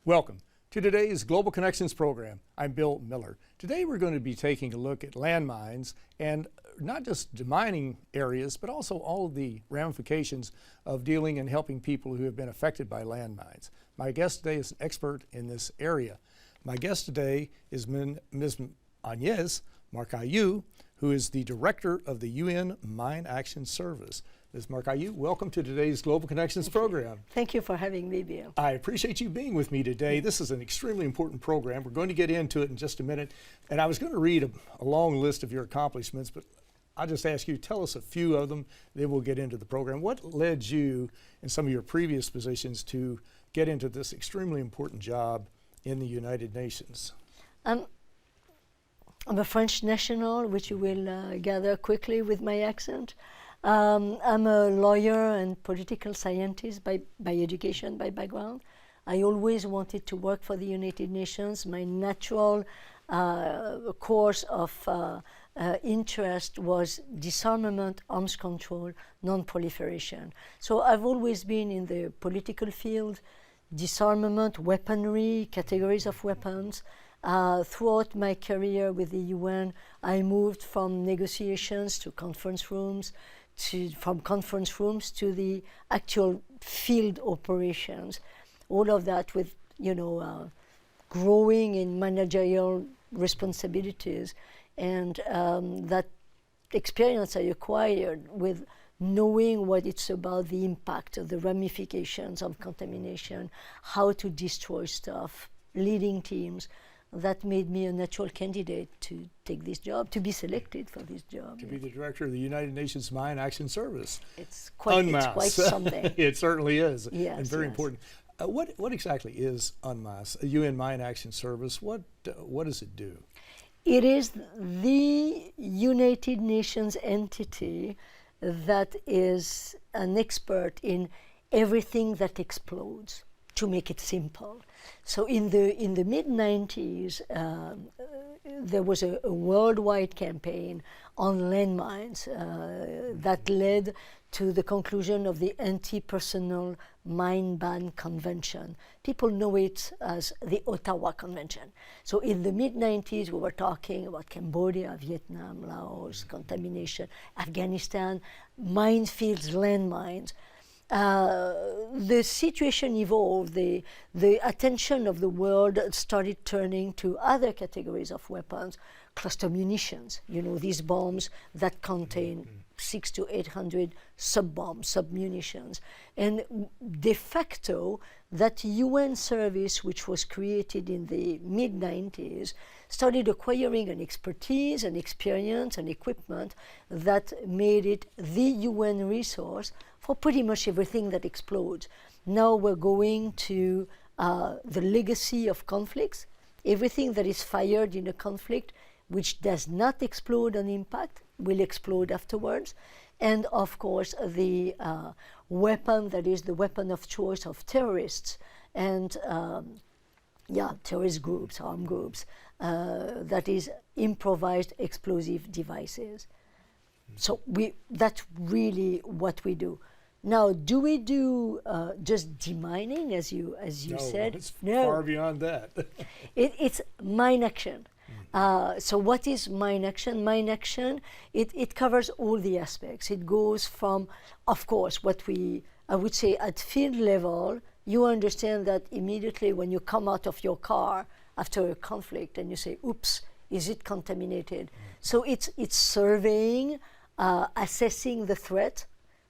Welcome to today's Global Connections program. I'm Bill Miller. Today we're going to be taking a look at landmines and not just demining areas, but also all of the ramifications of dealing and helping people who have been affected by landmines. My guest today is an expert in this area. My guest today is Ms. Agnes Marcaillou, who is the director of the UN Mine Action Service. Ms. Marcaillou, welcome to today's Global Connections program. Thank you for having me, Bill. I appreciate you being with me today. This is an extremely important program. We're going to get into it in just a minute. And I was going to read a long list of your accomplishments, but I'll just ask you, tell us a few of them, then we'll get into the program. What led you in some of your previous positions to get into this extremely important job in the United Nations? I'm a French national, which you will gather quickly with my accent. I'm a lawyer and political scientist by education, by background. I always wanted to work for the United Nations. My natural course of interest was disarmament, arms control, non-proliferation. So I've always been in the political field, disarmament, weaponry, categories of weapons. Throughout my career with the UN, I moved from negotiations to conference rooms, from conference rooms to the actual field operations. All of that with, growing in managerial responsibilities. And that experience I acquired with knowing what it's about, the impact of the ramifications of contamination, how to destroy stuff, leading teams, that made me a natural candidate to take this job, to be selected for this job. To be the director of the United Nations Mine Action Service. It's quite something. It certainly is, yes, and very important. What exactly is UNMAS, a UN Mine Action Service? What does it do? It is the United Nations entity that is an expert in everything that explodes, to make it simple. So in the mid-90s, there was a worldwide campaign on landmines that led to the conclusion of the Anti-Personnel Mine Ban Convention. People know it as the Ottawa Convention. So in the mid-90s, we were talking about Cambodia, Vietnam, Laos, contamination, Afghanistan, minefields, landmines. The situation evolved. The attention of the world started turning to other categories of weapons, cluster munitions, these bombs that contain 600 to 800 sub-bombs, sub-munitions. And de facto, that UN service, which was created in the mid-90s, started acquiring an expertise, an experience, and equipment that made it the UN resource for pretty much everything that explodes. Now we're going to the legacy of conflicts. Everything that is fired in a conflict which does not explode on impact will explode afterwards. And of course, the weapon that is the weapon of choice of terrorists and terrorist groups, armed groups, that is improvised explosive devices. So that's really what we do. Now, do we do just demining, as you said? It's far beyond that. It's mine action. So what is mine action? Mine action, it covers all the aspects. It goes from, of course, I would say at field level, you understand that immediately when you come out of your car after a conflict and you say, oops, is it contaminated? So it's surveying, assessing the threat,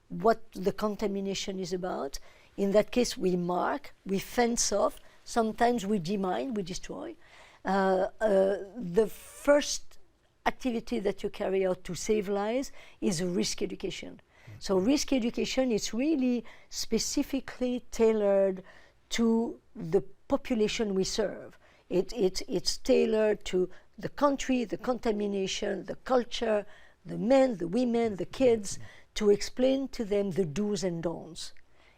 what the contamination is about. In that case, we mark, we fence off, sometimes we demine, we destroy. The first activity that you carry out to save lives is risk education. So risk education is really specifically tailored to the population we serve. It's tailored to the country, the contamination, the culture, the men, the women, the kids, to explain to them the do's and don'ts,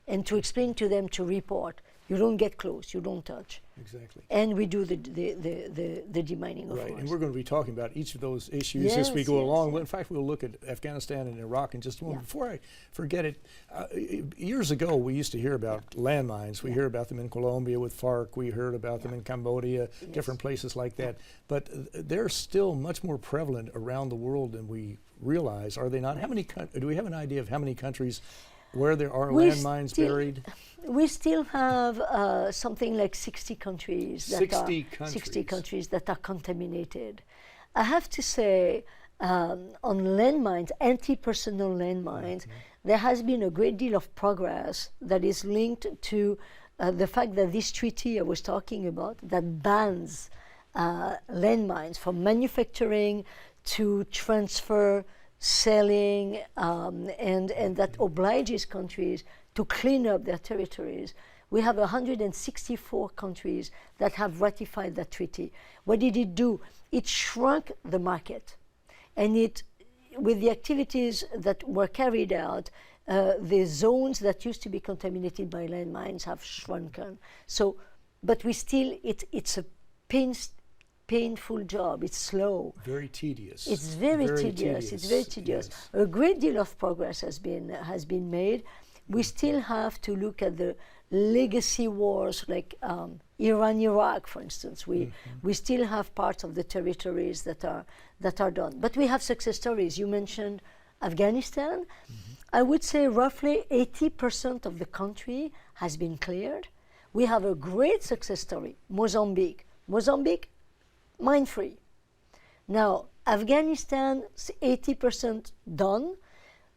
and to explain to them to report. You don't get close. You don't touch. Exactly. And we do the demining of Right, forest. and we're going to be talking about each of those issues as we go Yes, along. yes. In fact, we'll look at Afghanistan and Iraq in just a moment. Yeah. Before I forget it, years ago we used to hear about landmines. We hear about them in Colombia with FARC. We heard about them in Cambodia, different places like that. But they're still much more prevalent around the world than we realize, are they not? How many? Do we have an idea of how many countries where there are landmines buried? We still have something like 60 countries. 60 countries. 60 countries that are contaminated. I have to say, on landmines, anti-personnel landmines, there has been a great deal of progress that is linked to the fact that this treaty I was talking about that bans landmines from manufacturing to transfer, selling, and that obliges countries to clean up their territories. We have 164 countries that have ratified that treaty. What did it do? It shrunk the market. And it, with the activities that were carried out, the zones that used to be contaminated by landmines have shrunken. So, but we still, it's a painful job. It's slow. Very tedious. It's very tedious. It's very tedious. Yes. A great deal of progress has been made. We still have to look at the legacy wars like Iran, Iraq, for instance. We still have parts of the territories that are done. But we have success stories. You mentioned Afghanistan. I would say roughly 80% of the country has been cleared. We have a great success story, Mozambique. Mozambique, mine-free. Now, Afghanistan, 80% done.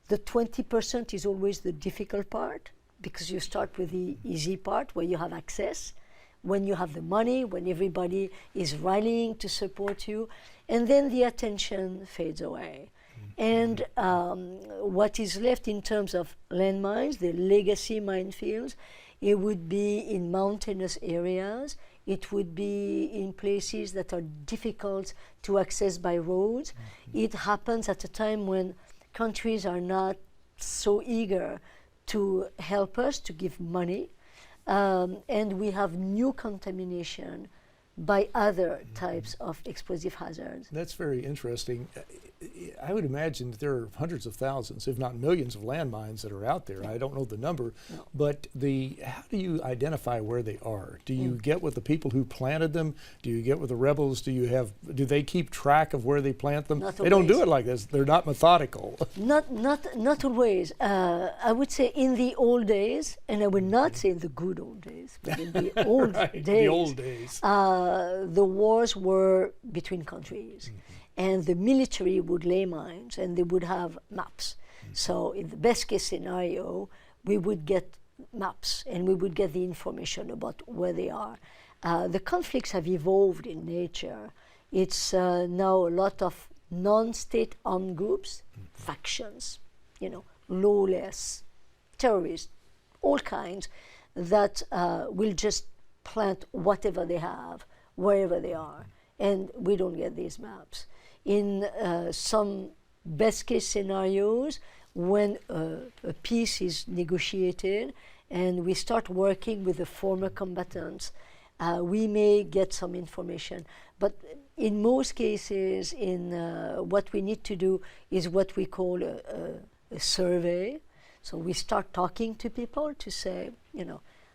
The 20% is always the difficult part because you start with the easy part where you have access, when you have the money, when everybody is rallying to support you, and then the attention fades away. And what is left in terms of landmines, the legacy minefields, it would be in mountainous areas. It would be in places that are difficult to access by roads. It happens at a time when countries are not so eager to help us, to give money, and we have new contamination by other types of explosive hazards. That's very interesting. I would imagine that there are hundreds of thousands, if not millions, of landmines that are out there. I don't know the number, but how do you identify where they are? Do you get with the people who planted them? Do you get with the rebels? Do they keep track of where they plant them? Not They don't do always. it like this. They're not methodical. Not always. I would say in the old days, and I would not say in the good old days, but in the old days. The old days. The wars were between countries, and the military would lay mines, and they would have maps. So in the best case scenario, we would get maps, and we would get the information about where they are. The conflicts have evolved in nature. It's now a lot of non-state armed groups, factions, lawless, terrorists, all kinds, that will just plant whatever they have, wherever they are, and we don't get these maps. In some best case scenarios, when a peace is negotiated and we start working with the former combatants, we may get some information. But in most cases, what we need to do is what we call a survey. So we start talking to people to say,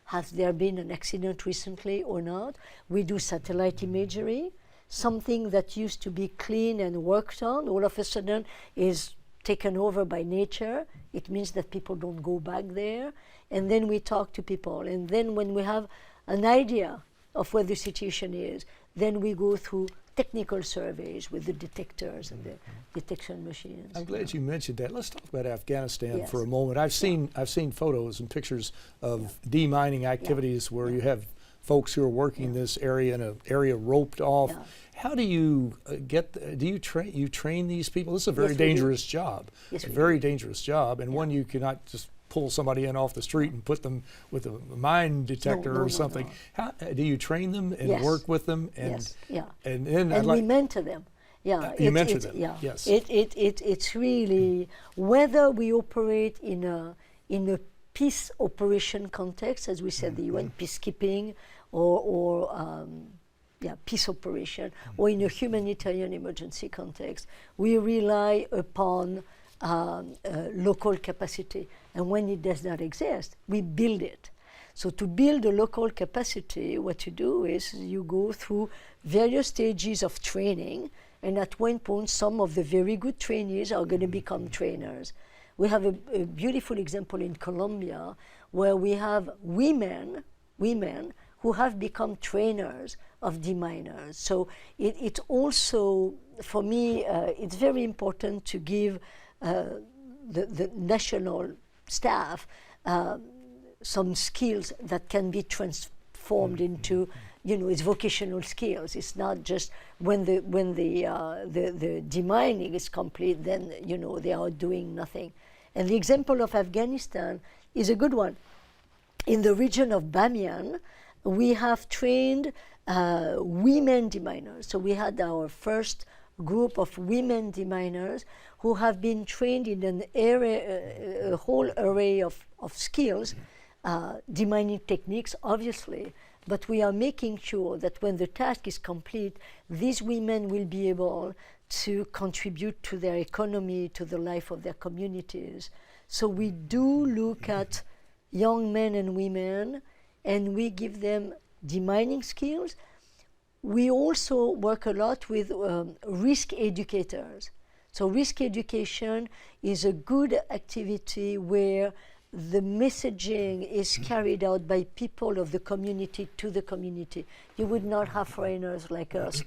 has there been an accident recently or not? We do satellite imagery. Something that used to be clean and worked on, all of a sudden is taken over by nature. It means that people don't go back there. And then we talk to people. And then when we have an idea of where the situation is, then we go through technical surveys with the detectors and the detection machines. I'm glad you mentioned that. Let's talk about Afghanistan Yes. for a moment. I've seen photos and pictures of demining activities where you have folks who are working this area in an area roped off. Yeah. How do you train these people? This is a very Yes, we do. dangerous job. Yes, a we very dangerous job, and one you cannot just pull somebody in off the street and put them with a mine detector No, or something. no. How do you train them and Yes. work with them? And Yes, yeah. and then And we mentor them. Yeah, you mentor them, Yeah, yes. It's really whether we operate in a peace operation context, as we said, the UN peacekeeping or peace operation, or in a humanitarian emergency context, we rely upon local capacity. And when it does not exist, we build it. So to build a local capacity, what you do is you go through various stages of training, and at one point, some of the very good trainees are going to become trainers. We have a beautiful example in Colombia where we have women who have become trainers of deminers. So it's also, for me, it's very important to give the national staff some skills that can be transformed into, it's vocational skills. It's not just when the demining is complete, then they are doing nothing. And the example of Afghanistan is a good one. In the region of Bamiyan, we have trained women deminers. So we had our first group of women deminers who have been trained in an area, a whole array of skills, demining techniques, obviously, but we are making sure that when the task is complete, these women will be able to contribute to their economy, to the life of their communities. So we do look at young men and women, and we give them demining skills. We also work a lot with risk educators. So risk education is a good activity where the messaging is carried out by people of the community to the community. You would not have foreigners like us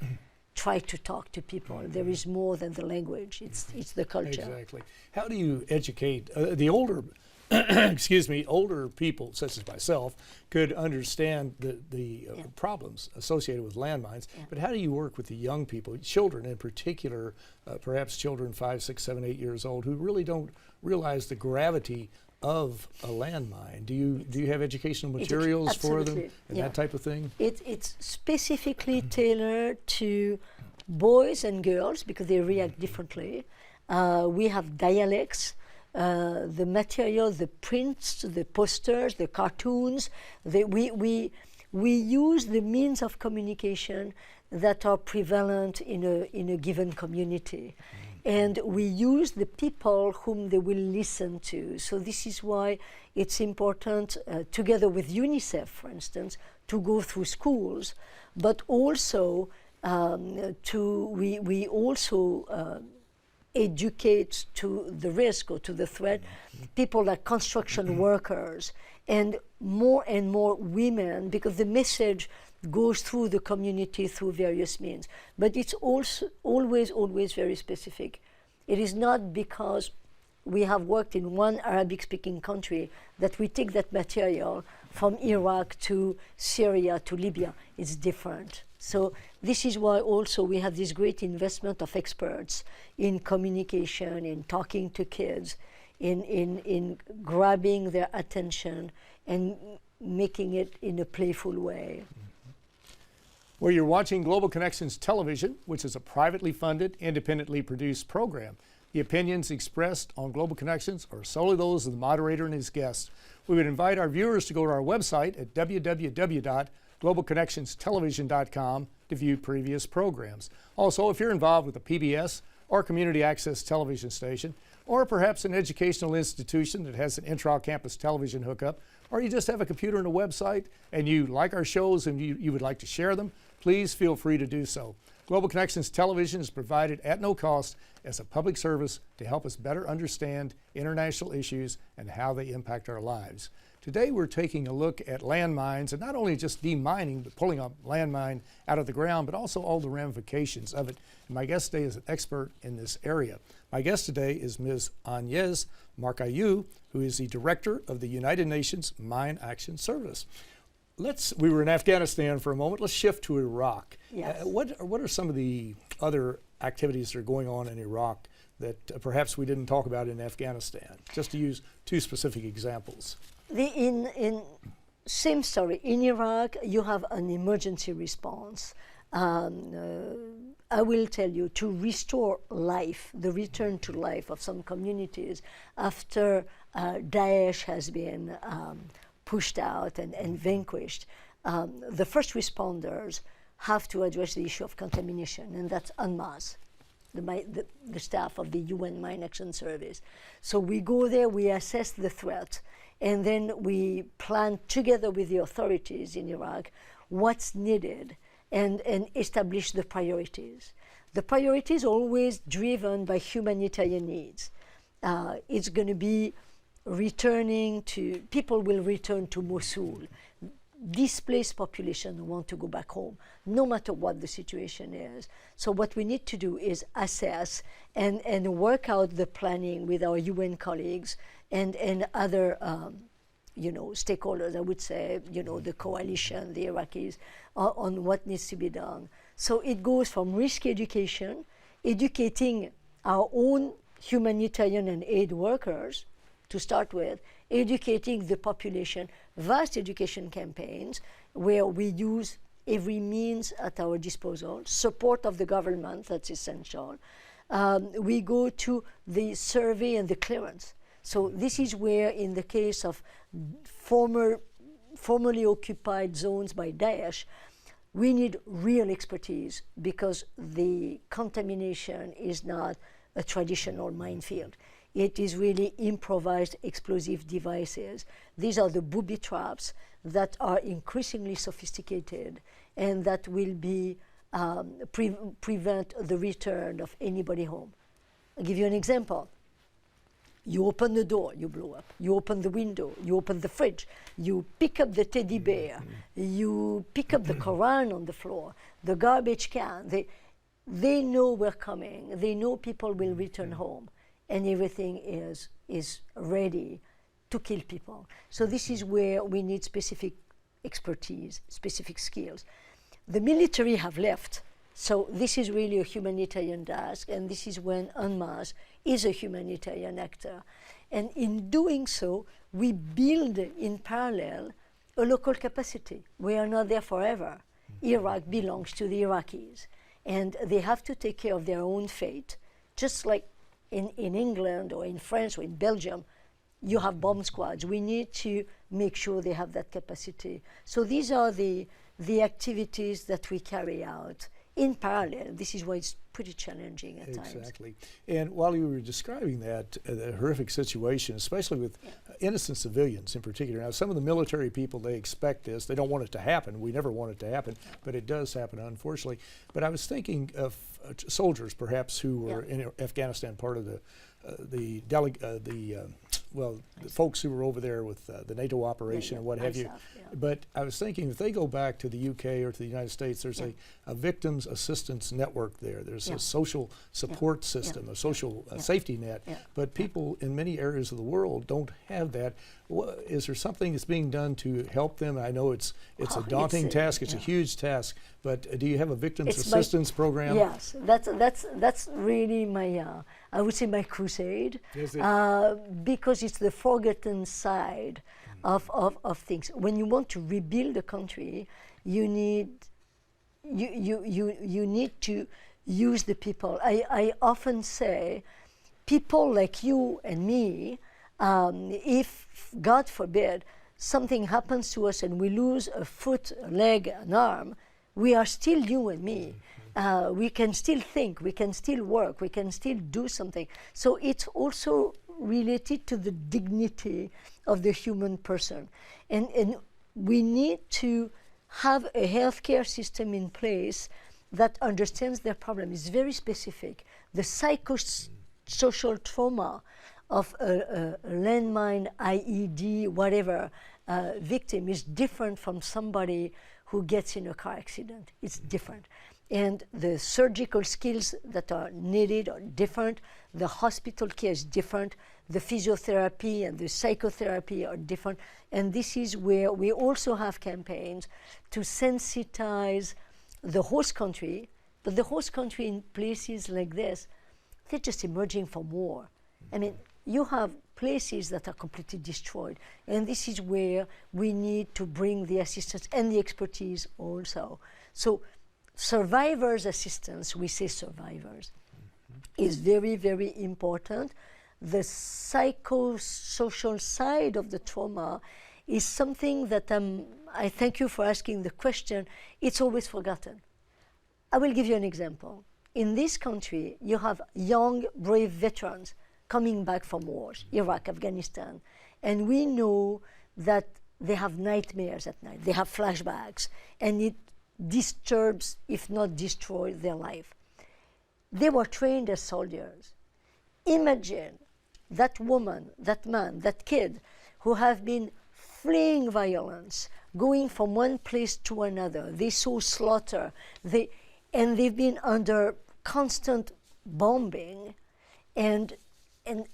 try to talk to people. There is more than the language. It's the culture. Exactly. How do you educate the older older people such as myself could understand the problems associated with landmines, but how do you work with the young people, children in particular, perhaps children 5, 6, 7, 8 years old, who really don't realize the gravity of a landmine? Do you have educational materials for them and that type of thing? It's specifically tailored to boys and girls because they react differently. We have dialects. The material, the prints, the posters, the cartoons, we use the means of communication that are prevalent in a given community. And we use the people whom they will listen to. So this is why it's important, together with UNICEF, for instance, to go through schools, but also we also educate to the risk or to the threat people like construction workers and more women, because the message goes through the community through various means. But it's also always very specific. It is not because we have worked in one Arabic-speaking country that we take that material from Iraq to Syria to Libya. It's different. So this is why also we have this great investment of experts in communication, in talking to kids, in grabbing their attention and making it in a playful way. Well, you're watching Global Connections Television, which is a privately funded, independently produced program. The opinions expressed on Global Connections are solely those of the moderator and his guests. We would invite our viewers to go to our website at www.globalconnectionstelevision.com to view previous programs. Also, if you're involved with a PBS or community access television station, or perhaps an educational institution that has an intra-campus television hookup, or you just have a computer and a website and you like our shows and you would like to share them, please feel free to do so. Global Connections Television is provided at no cost as a public service to help us better understand international issues and how they impact our lives. Today we're taking a look at landmines, and not only just demining, but pulling a landmine out of the ground, but also all the ramifications of it. And my guest today is an expert in this area. My guest today is Ms. Agnes Marcaillou, who is the director of the United Nations Mine Action Service. We were in Afghanistan for a moment. Let's shift to Iraq. Yes. What are some of the other activities that are going on in Iraq that perhaps we didn't talk about in Afghanistan? Just to use two specific examples. Same story. In Iraq, you have an emergency response. I will tell you, to restore life, the return to life of some communities after Daesh has been pushed out and vanquished, the first responders have to address the issue of contamination, and that's UNMAS, the staff of the UN Mine Action Service. So we go there, we assess the threat, and then we plan together with the authorities in Iraq what's needed and establish the priorities. The priorities are always driven by humanitarian needs. It's going to be people will return to Mosul. Displaced population want to go back home, no matter what the situation is. So what we need to do is assess and work out the planning with our UN colleagues and other stakeholders, I would say, the coalition, the Iraqis, on what needs to be done. So it goes from risk education, educating our own humanitarian and aid workers to start with, educating the population, vast education campaigns where we use every means at our disposal, support of the government, that's essential. We go to the survey and the clearance. So this is where, in the case of formerly occupied zones by Daesh, we need real expertise because the contamination is not a traditional minefield. It is really improvised explosive devices. These are the booby traps that are increasingly sophisticated and that will be prevent the return of anybody home. I'll give you an example. You open the door, you blow up. You open the window, you open the fridge. You pick up the teddy bear. You pick up the Quran on the floor, the garbage can. They know we're coming. They know people will return home, and everything is ready to kill people. So this is where we need specific expertise, specific skills. The military have left. So this is really a humanitarian task, and this is when UNMAS is a humanitarian actor. And in doing so, we build in parallel a local capacity. We are not there forever. Iraq belongs to the Iraqis, and they have to take care of their own fate. Just like in England or in France or in Belgium, you have bomb squads. We need to make sure they have that capacity. So these are the activities that we carry out in parallel. This is why it's pretty challenging at times. Exactly. And while you were describing that, the horrific situation, especially with innocent civilians in particular. Now, some of the military people, they expect this. They don't want it to happen. We never want it to happen, but it does happen, unfortunately. But I was thinking of soldiers, perhaps, who were in Afghanistan, part of the folks who were over there with the NATO operation and what have you. But I was thinking, if they go back to the UK or to the United States, there's a victims assistance network there. There's a social support system, a social safety net. But people in many areas of the world don't have that. Is there something that's being done to help them? I know it's a daunting task. It's a huge task. But do you have a victims assistance program? Yes, that's really my I would say my crusade, because it's the forgotten side of things. When you want to rebuild a country, you need to use the people. I often say, people like you and me, if God forbid something happens to us and we lose a foot, a leg, an arm, we are still you and me. We can still think, we can still work, we can still do something. So it's also related to the dignity of the human person. And we need to have a healthcare system in place that understands their problem. It's very specific. The psychosocial trauma of a landmine, IED, whatever, victim is different from somebody who gets in a car accident. It's different. And the surgical skills that are needed are different. The hospital care is different. The physiotherapy and the psychotherapy are different. And this is where we also have campaigns to sensitize the host country. But the host country in places like this, they're just emerging from war. I mean, you have places that are completely destroyed. And this is where we need to bring the assistance and the expertise also. So survivors assistance, we say survivors, is very, very important. The psychosocial side of the trauma is something that I thank you for asking the question. It's always forgotten. I will give you an example. In this country, you have young, brave veterans coming back from wars, Iraq, Afghanistan, and we know that they have nightmares at night, they have flashbacks, and it disturbs, if not destroys, their life. They were trained as soldiers. Imagine that woman, that man, that kid who have been fleeing violence, going from one place to another. They saw slaughter, and they've been under constant bombing, and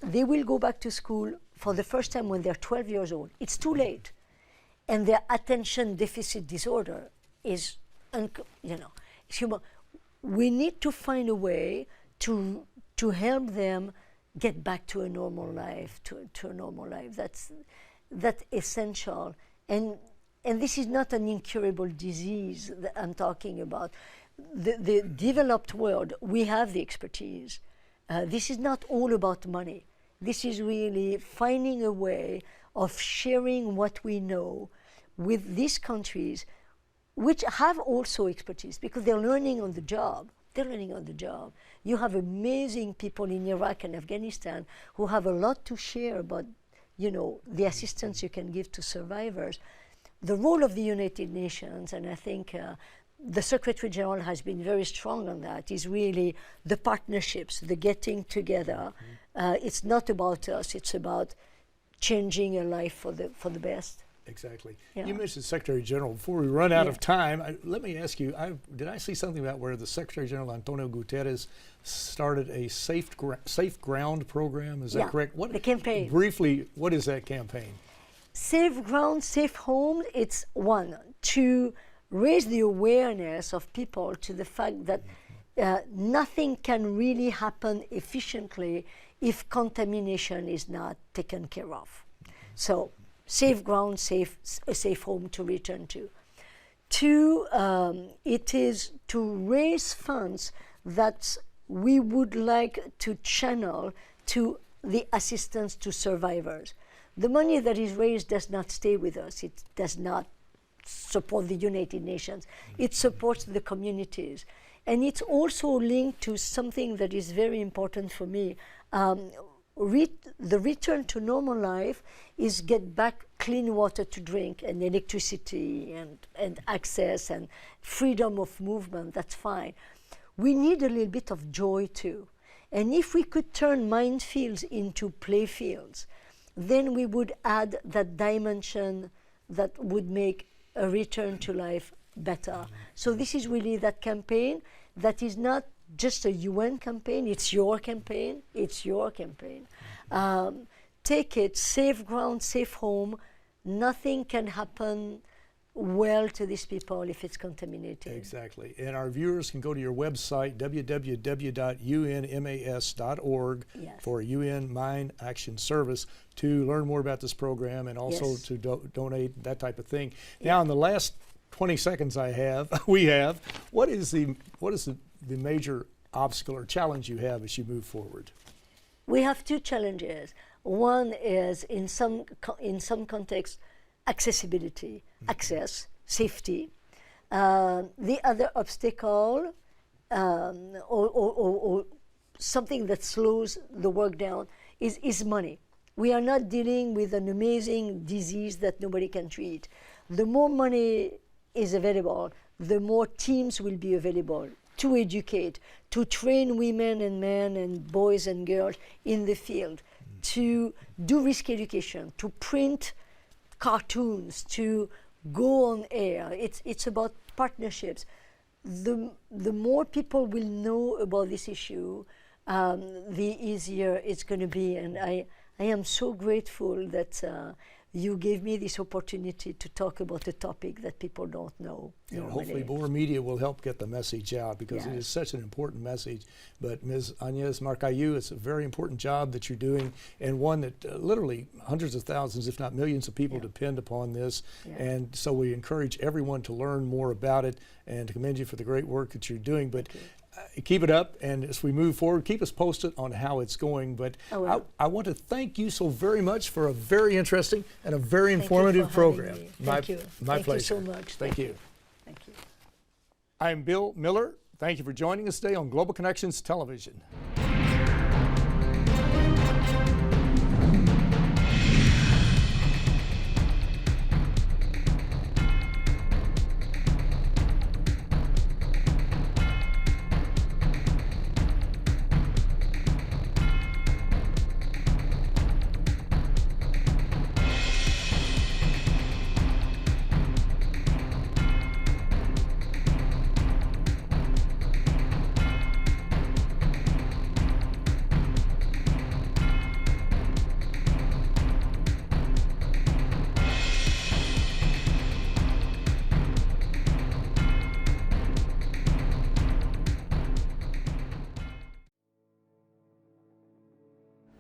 they will go back to school for the first time when they're 12 years old. It's too late. And their attention deficit disorder is, human. We need to find a way to help them get back to a normal life, to a normal life. That's essential. And this is not an incurable disease that I'm talking about. The developed world, we have the expertise. This is not all about money. This is really finding a way of sharing what we know with these countries, which have also expertise because they're learning on the job. They're learning on the job. You have amazing people in Iraq and Afghanistan who have a lot to share about, the assistance you can give to survivors. The role of the United Nations, and I think the Secretary General has been very strong on that, is really the partnerships, the getting together. It's not about us, it's about changing a life for the best. Exactly. Yeah. You mentioned Secretary General. Before we run out of time, let me ask you, did I see something about where the Secretary General, Antonio Guterres, started a safe ground program? Is that correct? The campaign. Briefly, what is that campaign? Safe ground, safe home, it's one, to raise the awareness of people to the fact that nothing can really happen efficiently if contamination is not taken care of. So, safe ground, a safe home to return to. Two, it is to raise funds that we would like to channel to the assistance to survivors. The money that is raised does not stay with us. It does not support the United Nations. It supports the communities. And it's also linked to something that is very important for me. The return to normal life is get back clean water to drink and electricity and access and freedom of movement. That's fine. We need a little bit of joy too. And if we could turn minefields into play fields, then we would add that dimension that would make a return to life better. So this is really that campaign that is not just a UN campaign, it's your campaign, take it, safe ground, safe home. Nothing can happen well to these people if it's contaminated. Exactly. And our viewers can go to your website, www.unmas.org, for UN Mine Action Service, to learn more about this program and also to donate, that type of thing. Now, in the last 20 seconds we have, what is the major obstacle or challenge you have as you move forward? We have two challenges. One is, in some contexts, accessibility, access, safety. The other obstacle, or something that slows the work down, is money. We are not dealing with an amazing disease that nobody can treat. The more money is available, the more teams will be available to educate, to train women and men and boys and girls in the field, to do risk education, to print cartoons, to go on air. It's about partnerships. The more people will know about this issue, the easier it's going to be. And I am so grateful that you gave me this opportunity to talk about a topic that people don't know. And normally. hopefully more media will help get the message out, because it Yes. is such an important message. But Ms. Agnes Marcaillou, it's a very important job that you're doing, and one that literally hundreds of thousands, if not millions of people depend upon this. Yeah. And so we encourage everyone to learn more about it, and to commend you for the great work that you're doing. But keep it up, and as we move forward, keep us posted on how it's going. But I want to thank you so very much for a very interesting and a very informative program. Thank you. My Thank pleasure. you so much. Thank you. Thank you. I'm Bill Miller. Thank you for joining us today on Global Connections Television.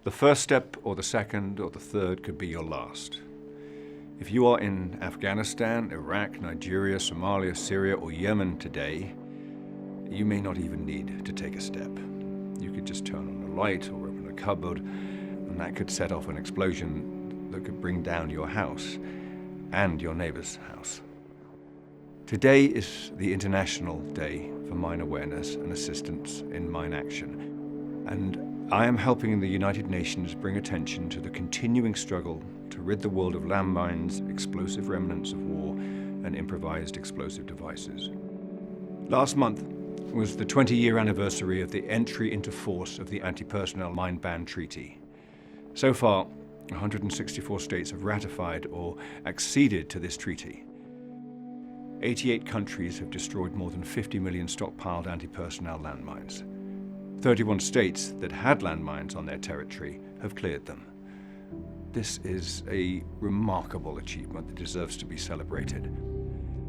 The first step, or the second, or the third could be your last. If you are in Afghanistan, Iraq, Nigeria, Somalia, Syria, or Yemen today, you may not even need to take a step. You could just turn on a light or open a cupboard, and that could set off an explosion that could bring down your house and your neighbor's house. Today is the International Day for Mine Awareness and Assistance in Mine Action, and I am helping the United Nations bring attention to the continuing struggle to rid the world of landmines, explosive remnants of war, and improvised explosive devices. Last month was the 20-year anniversary of the entry into force of the Anti-Personnel Mine Ban Treaty. So far, 164 states have ratified or acceded to this treaty. 88 countries have destroyed more than 50 million stockpiled anti-personnel landmines. 31 states that had landmines on their territory have cleared them. This is a remarkable achievement that deserves to be celebrated.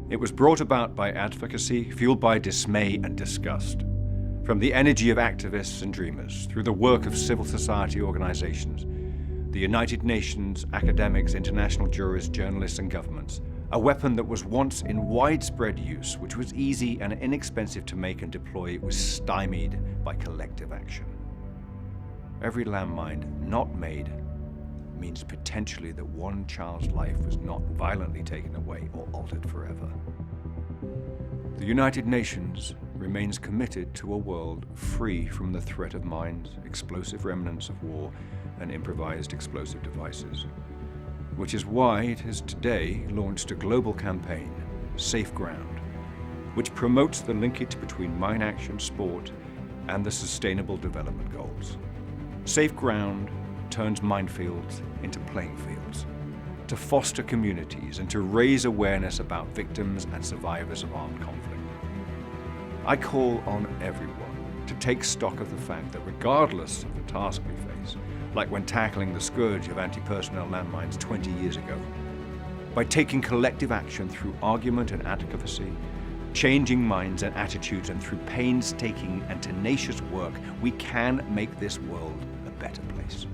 It was brought about by advocacy, fueled by dismay and disgust. From the energy of activists and dreamers, through the work of civil society organizations, the United Nations, academics, international jurists, journalists, and governments, a weapon that was once in widespread use, which was easy and inexpensive to make and deploy, was stymied by collective action. Every landmine not made means potentially that one child's life was not violently taken away or altered forever. The United Nations remains committed to a world free from the threat of mines, explosive remnants of war, and improvised explosive devices, which is why it has today launched a global campaign, Safe Ground, which promotes the linkage between mine action, sport, and the Sustainable Development Goals. Safe Ground turns minefields into playing fields, to foster communities and to raise awareness about victims and survivors of armed conflict. I call on everyone to take stock of the fact that regardless of the task we face, like when tackling the scourge of anti-personnel landmines 20 years ago, by taking collective action through argument and advocacy, changing minds and attitudes, and through painstaking and tenacious work, we can make this world a better place.